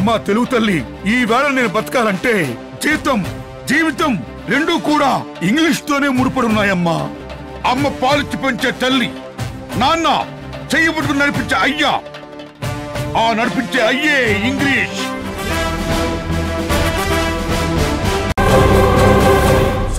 అమ్మా తెలుగు తల్లి, ఈ వేళ నేను బతకాలంటే జీతం జీవితం రెండూ కూడా ఇంగ్లీష్ తోనే ముడిపడున్నాయమ్మా. అమ్మ పాలిచ్చి పెంచే తల్లి, నాన్న చెయ్యబడుకుని నడిపించే అయ్యా, ఆ నడిపించే అయ్యే ఇంగ్లీష్.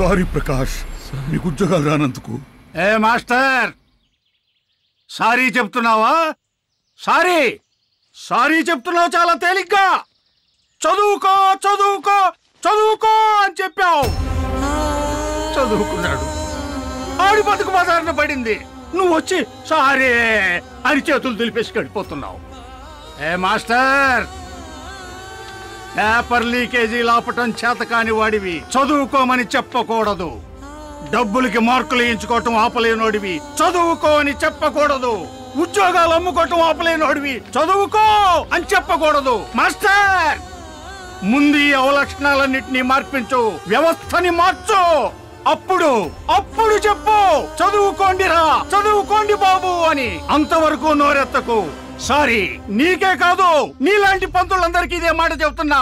సారీ ప్రకాష్, మీకు ఉద్యోగాలు రానందుకు. ఏ మాస్టర్, సారీ చెప్తున్నావా? సారీ సారీ చెప్తున్నావు చాలా తేలిగ్గా. చదువుకో చదువుకో చదువుకో అని చెప్పావు. చదువుకున్నాడు, ఆడి బతుకు బజారున పడింది. నువ్వు వచ్చి సారీ అని చేతులు దులిపేసి గడిపోతున్నావు. ఏ మాస్టర్, పేపర్ లీకేజీ లాపటం చేత కాని వాడివి చదువుకోమని చెప్పకూడదు. డబ్బులకి మార్కులు వేయించుకోవటం ఆపలేనోడివి చదువుకో అని చెప్పకూడదు. ఉద్యోగాలు అమ్ముకోవటం ఆపలేనోడివి చదువుకో అని చెప్పకూడదు. మాస్టర్, ముందు ఈ అవలక్షణాలన్నింటినీ మార్పించు, వ్యవస్థని మార్చు. అప్పుడు అప్పుడు చెప్పు చదువుకోండిరా, చదువుకోండి బాబు అని. అంతవరకు నోరెత్తకు. సారీ నీకే కాదు, నీలాంటి పంతులందరికీ ఇదే మాట చెబుతున్నా.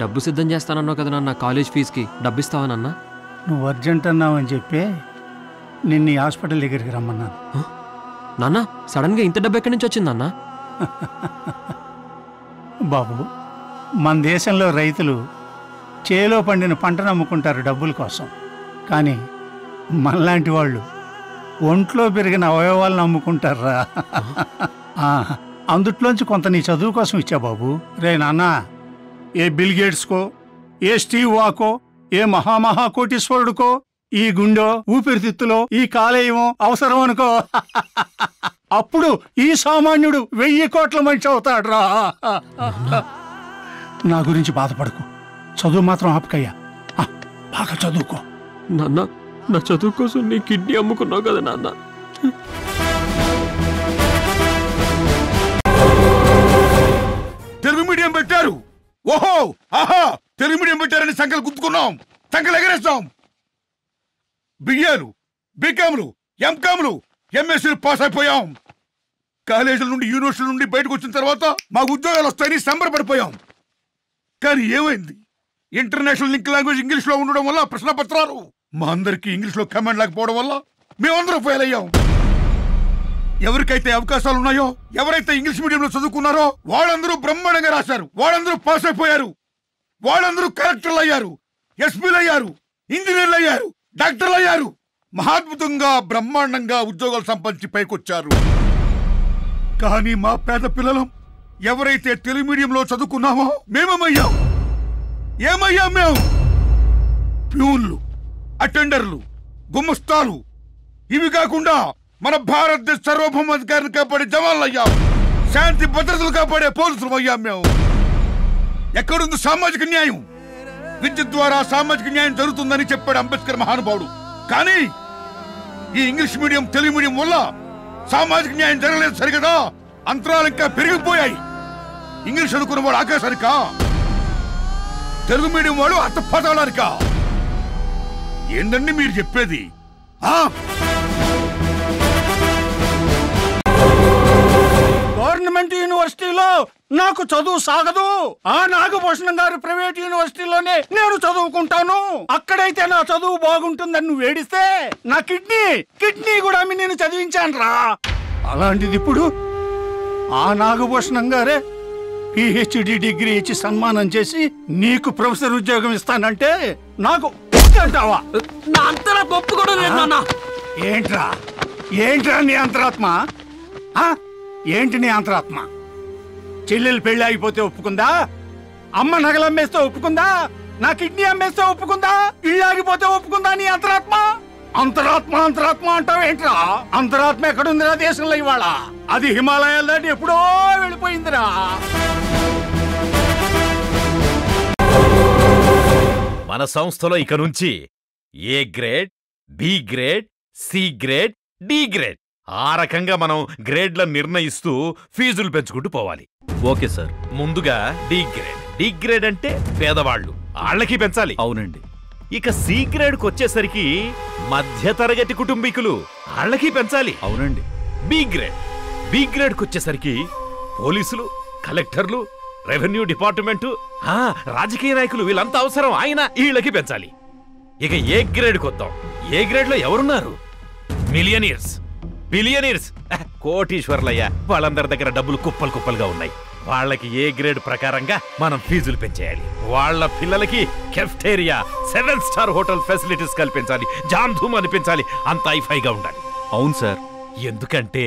డబ్బు సిద్ధం చేస్తానన్నావు కదా నాన్న, కాలేజ్ ఫీజుకి డబ్బు ఇస్తావనన్నా? నువ్వు అర్జెంట్ అన్నావని చెప్పి నిన్ను హాస్పిటల్ దగ్గరికి రమ్మన్నాను. నాన్న సడన్ గా ఇంత డబ్బు ఎక్కడి నుంచి వచ్చిందన్న? బాబు, మన దేశంలో రైతులు చేలో పండిన పంటను అమ్ముకుంటారు డబ్బుల కోసం. కానీ మనలాంటి వాళ్ళు ఒంట్లో పెరిగిన అవయవాలను అమ్ముకుంటారా? అందుట్లోంచి కొంత నీ చదువు కోసం ఇచ్చా బాబు. రే నాన్న, ఏ బిల్ గేట్స్కో, ఏ స్టీవ్ వాకో, ఏ మహామహాకోటీశ్వరుడికో ఈ గుండె ఊపిరితిత్తులో ఈ కాలేయమో అవసరం అనుకో. అప్పుడు ఈ సామాన్యుడు 1000 కోట్ల మనిషి అవుతాడు రా. నా గురించి బాధపడకు, చదువు మాత్రం ఆపకయ్యా. బాగా చదువుకో నాన్న. నా చదువు కోసం నీ కిడ్నీ అమ్ముకున్నావు కదా నాన్న. తెలుగు మీడియం పెట్టారు. ఓహో ఆహా, తెలుగు మీడియం పెట్టారని సంఖ్యలు గుర్తుకున్నాం, సంఖ్యలు ఎగరేస్తాం. బిఏలు, బీకామ్లు, ఎంకామ్లు, ఎంఎస్సీలు పాస్ అయిపోయాం. కాలేజీల నుండి యూనివర్సిటీల నుండి బయటకు వచ్చిన తర్వాత మాకు ఉద్యోగాలు వస్తాయని సంబరపడిపోయాం. కానీ ఏమైంది? ఇంటర్నేషనల్ లింక్ లాంగ్వేజ్ ఇంగ్లీష్లో ఉండడం వల్ల ప్రశ్న పత్రాలు మా అందరికీ ఇంగ్లీష్లో కమాండ్ లేకపోవడం వల్ల మేమందరం ఫెయిల్ అయ్యాం. ఎవరికైతే అవకాశాలు ఉన్నాయో, ఎవరైతే ఇంగ్లీష్ మీడియంలో చదువుకున్నారో వాళ్ళందరూ బ్రహ్మాండంగా రాశారు, వాళ్ళందరూ పాస్ అయిపోయారు, వాళ్ళందరూ కలెక్టర్లు అయ్యారు, ఎస్పీలు అయ్యారు, ఇంజనీర్లు అయ్యారు, డాక్టర్లు అయ్యారు. మహాద్భుతంగా బ్రహ్మాండంగా ఉద్యోగాలు సంపాదించి పైకొచ్చారు. కానీ మా పేద పిల్లలం ఎవరైతే తెలుగు మీడియంలో చదువుకున్నామో మేమేమయ్యాం? ఏమయ్యాం మేము? ప్యూన్లు, అటెండర్లు, గుమస్తాలు, ఇవి కాకుండా మన భారతదేశ సార్వభౌమాధికారిని కాపాడే జవాన్లు అయ్యాం, శాంతి భద్రతలు కాపాడే పోలీసులు అయ్యాం మేము. ఎక్కడుంది సామాజిక న్యాయం? విద్య ద్వారా సామాజిక న్యాయం జరుగుతుందని చెప్పాడు అంబేద్కర్ మహానుభావుడు. కానీ ఈ ఇంగ్లీష్ మీడియం తెలుగు మీడియం వల్ల సామాజిక న్యాయం జరగలేదు సరిగదా, అంతరాలు ఇంకా పెరిగిపోయాయి. ఇంగ్లీష్ అనుకున్న వాడు ఆకాశానికా, తెలుగు మీడియం వాడు అత్తపాతాళానికా? ఏందండి మీరు చెప్పేది? గవర్నమెంట్ యూనివర్సిటీలో నాకు చదువు సాగదు. ఆ నాగభూషణం గారు ప్రైవేట్ యూనివర్సిటీలోనే నేను చదువుకుంటాను. అక్కడైతే నా చదువు బాగుంటుందని నువ్వు ఏడిస్తే నా కిడ్నీ కూడా నేను చదివించాను రా. అలాంటిది ఇప్పుడు ఆ నాగభూషణం గారే పిహెచ్డి డిగ్రీ ఇచ్చి సన్మానం చేసి నీకు ప్రొఫెసర్ ఉద్యోగం ఇస్తానంటే నాకు అంటావా? నా అంతరాత్మ ఒప్పుకోవడం లేదు నాన్న. ఏంట్రా నీ అంతరాత్మ? ఏంటి నీ అంతరాత్మ? చెల్లెలు పెళ్లి ఆగిపోతే ఒప్పుకుందా? అమ్మ నగలమ్మేస్తే ఒప్పుకుందా? నా కిడ్నీ అమ్మేస్తే ఒప్పుకుందా? ఇల్లు ఆగిపోతే ఒప్పుకుందా నీ అంతరాత్మ? అంతరాత్మ అంతరాత్మ అంటావు ఏంట్రా? అంతరాత్మ ఎక్కడుందిరా దేశంలో ఇవాళ? అది హిమాలయాల దాటి ఎప్పుడో వెళ్ళిపోయిందిరా. మన సంస్థలో ఇక నుంచి A grade, B grade, C grade, D grade ఆ రకంగా మనం గ్రేడ్లను నిర్ణయిస్తూ ఫీజులు పెంచుకుంటూ పోవాలి. Okay sir. ముందుగా డి గ్రేడ్. డి గ్రేడ్ అంటే పేదవాళ్ళు, వాళ్ళకి పెంచాలి. అవునండి. ఇక సి గ్రేడ్కి వచ్చేసరికి మధ్యతరగతి కుటుంబీకులు, వాళ్ళకి పెంచాలి. అవునండి. B grade. బి గ్రేడ్కి వచ్చేసరికి పోలీసులు, కలెక్టర్లు, రెవెన్యూ డిపార్ట్మెంటు, రాజకీయ నాయకులు వీళ్ళంతా అవసరం. ఆయన వీళ్ళకి పెంచాలి. ఇక ఏ గ్రేడ్కి వద్దాం. ఏ గ్రేడ్ లో ఎవరున్నారు? మిలియనీర్స్, బిలియనీర్స్, కోటీశ్వర్లయ్య. వాళ్ళందరి దగ్గర డబ్బులు కుప్పలు కుప్పలుగా ఉన్నాయి. వాళ్ళకి ఏ గ్రేడ్ ప్రకారంగా మనం ఫీజులు పెంచేయాలి. వాళ్ళ పిల్లలకి కెఫ్టేరియా, 7 స్టార్ హోటల్ ఫెసిలిటీస్ కల్పించాలి. జామ్ ధూమ్ అనిపించాలి. అంత హైఫైగా ఉండాలి. అవును సార్. ఎందుకంటే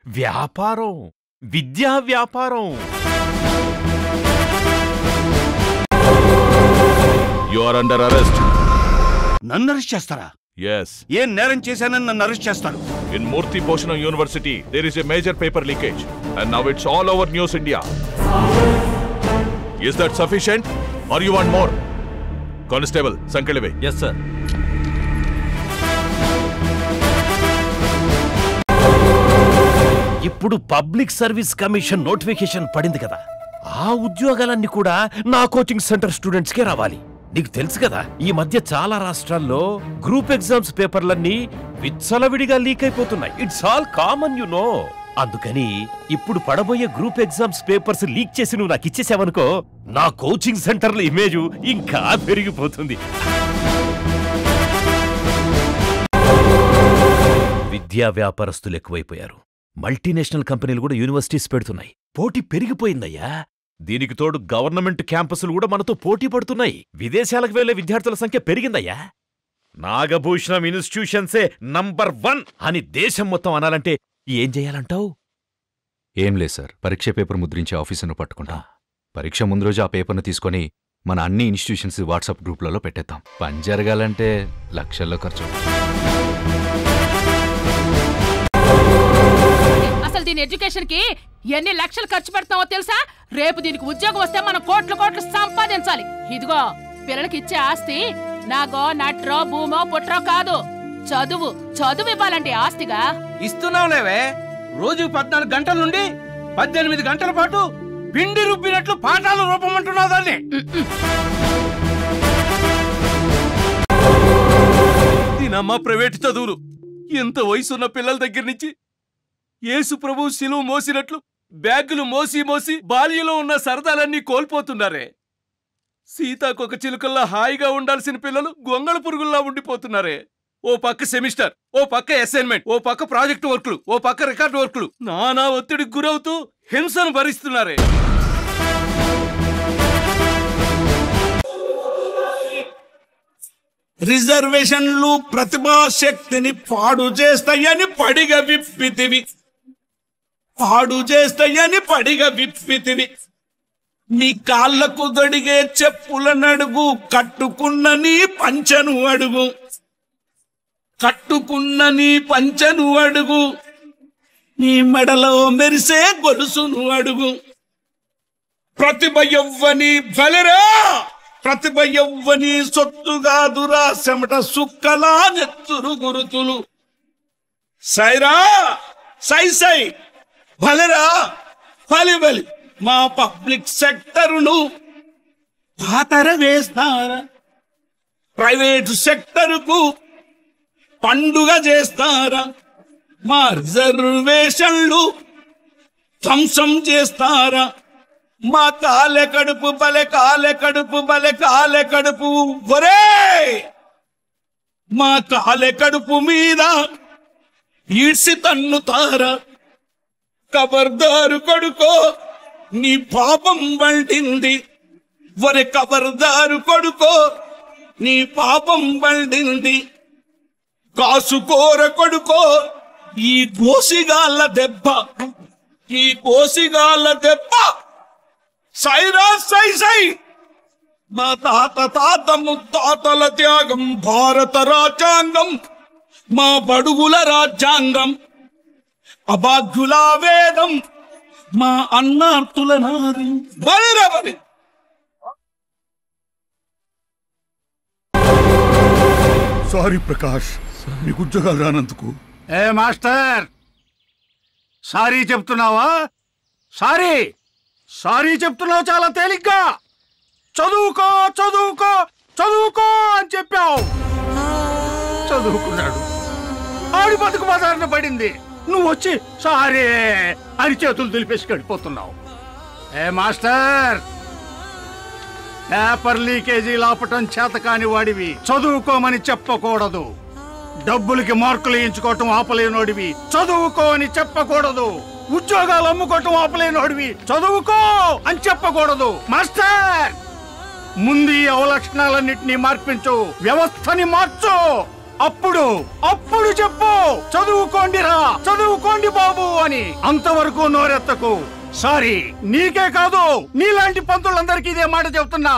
వ్యాపారం, విద్యా వ్యాపారం. You are under arrest. నన్ను అరెస్ట్ చేస్తారా? Yes. ఏం నేరం చేశానని నన్ను అరెస్ట్ చేస్తారు? In Murthy Bhushanam University, there is a major paper leakage, and now it's all over News India. Is that sufficient, or you want more? Constable, Sankaleve. Yes, sir. ఇప్పుడు public service commission notification పడింది కదా, ఆ ఉద్యోగాలన్నీ కూడా నా coaching centre స్టూడెంట్స్కే రావాలి. నీకు తెలుసు కదా, ఈ మధ్య చాలా రాష్ట్రాల్లో గ్రూప్ ఎగ్జామ్స్ పేపర్లన్నీ విచ్చలవిడిగా లీక్ అయిపోతున్నాయి. It's all common you know. అందుకని ఇప్పుడు పడబోయే గ్రూప్ ఎగ్జామ్స్ పేపర్స్ లీక్ చేసి నువ్వు నాకు ఇచ్చేసావనుకో, నా కోచింగ్ సెంటర్ల ఇమేజ్ ఇంకా పెరిగిపోతుంది. విద్యా వ్యాపారస్తులు ఎక్కువైపోయారు. మల్టీనేషనల్ కంపెనీలు కూడా యూనివర్సిటీస్ పెడుతున్నాయి. పోటీ పెరిగిపోయిందయ్యా. దీనికి తోడు గవర్నమెంట్ క్యాంపసులు కూడా మనతో పోటీ పడుతున్నాయి. విదేశాలకు వెళ్లే విద్యార్థుల సంఖ్య పెరిగిందయ్యా. నాగభూషణం ఇన్స్టిట్యూషన్సే నంబర్ 1 అని దేశం మొత్తం అనాలంటే ఏం చేయాలంటావు? ఏం లేదు సార్, పరీక్ష పేపర్ ముద్రించే ఆఫీసును పట్టుకుంటా. పరీక్ష ముందు రోజు ఆ పేపర్ను తీసుకొని మన అన్ని ఇన్స్టిట్యూషన్స్ వాట్సాప్ గ్రూప్లలో పెట్టేద్దాం. పని జరగాలంటే లక్షల్లో ఖర్చు. అసలు దీని ఎడ్యుకేషన్ కి ఎన్ని లక్షలు ఖర్చు పెడతామో తెలుసా? రేపు దీనికి ఉద్యోగం వస్తే మనం కోట్లు కోట్లు సంపాదించాలి. ఇదిగో పిల్లలకి ఇచ్చే ఆస్తి నాగో నట్రో భూమో పుట్రో కాదు, చదువు. చదువు ఇవ్వాలంటే ఆస్తిగా ఇస్తున్నావులేవే. రోజు 14 గంటల నుండి 18 గంటల పాటు పిండి రుబ్బినట్లు పాఠాలు రూపమంటున్నావు దాన్ని. దీనమ్మ ప్రైవేట్ చదువులు. ఎంత వయసున్న పిల్లల దగ్గర నుంచి యేసు ప్రభు శిలువ మోసినట్లు బ్యాగులు మోసి మోసి బాల్యంలో ఉన్న సరదాలన్నీ కోల్పోతున్నారే. సీతాకొక చిలుకల్లా హాయిగా ఉండాల్సిన పిల్లలు గొంగళ పురుగుల్లా ఉండిపోతున్నారే. ఓ పక్క సెమిస్టర్, ఓ పక్క అసైన్మెంట్, ఓ పక్క ప్రాజెక్టు వర్క్లు, ఓ పక్క రికార్డు వర్క్లు, నానా ఒత్తిడికి గురవుతూ హింసను భరిస్తున్నారే. రిజర్వేషన్లు ప్రతిభాశక్తిని పాడు చేస్తాయని పడిగ విప్పితివి, పాడు చేస్తాయని పడిగ విప్పితివి. నీ కాళ్లకు దొడిగే చెప్పుల నడుగు, కట్టుకున్న నీ పంచను అడుగు, కట్టుకున్న నీ పంచను అడుగు, నీ మెడలో మెరిసే గొలుసును అడుగు. ప్రతిభ యవ్వని బలరా, ప్రతిభ యవ్వని సొత్తుగాదురా, చెమట సుక్కలా నెత్తురు గురుతులు. సైరా సై సై బలరా, బలి బలి మా పబ్లిక్ సెక్టరును పాతర వేస్తారా, ప్రైవేటు సెక్టరుకు పండుగ చేస్తారా, మా రిజర్వేషన్లు ధ్వంసం చేస్తారా. మా కాలె కడుపు బలె, కాలె కడుపు బలె, కాలె కడుపు ఒరే, మా కాలె కడుపు మీద ఈడ్సి తన్నుతారా. కబర్దారు కొడుకో నీ పాపం వండింది, ఒరే కబర్దారు కొడుకో నీ పాపం వండింది. కాసుకోర కొడుకో ఈ కోసిగాళ్ళ దెబ్బ, ఈ కోసిగాళ్ళ దెబ్బ. సైరా సై సై మా తాత ముత్తాతల త్యాగం భారత రాజ్యాంగం, మా బడుగుల రాజ్యాంగం, అభాగ్యుల వేదం, మా అన్నార్తుల నాది. బలిరబలి సారీ ప్రకాష్, నీకు ఉద్యోగాలు రానందుకు. ఏ మాస్టర్, సారీ చెప్తున్నావా? సారీ సారీ చెప్తున్నావు చాలా తేలిగ్గా. చదువుకో చదువుకో చదువుకో అని చెప్పావు, చదువుకున్నాడు. వాడి బతుకు బజారున పడింది. నువ్వు వచ్చి సారే అని చేతులు దులిపేసి గడిపోతున్నావు. ఏ మాస్టర్, పేపర్ లీకేజీలు ఆపటం చేతకాని వాడివి చదువుకోమని చెప్పకూడదు. డబ్బులకి మార్కులు వేయించుకోవటం ఆపలేనోడివి చదువుకో అని చెప్పకూడదు. ఉద్యోగాలు అమ్ముకోవటం ఆపలేనోడివి చదువుకో అని చెప్పకూడదు. మాస్టర్, ముందు ఈ అవలక్షణాలన్నింటినీ మార్పించు, వ్యవస్థని మార్చు. అప్పుడు చెప్పు చదువుకోండిరా, చదువుకోండి బాబు అని. అంతవరకు నోరెత్తకు. సారీ, నీకే కాదు నీలాంటి పంతులందరికీ ఇదే మాట చెప్తున్నా.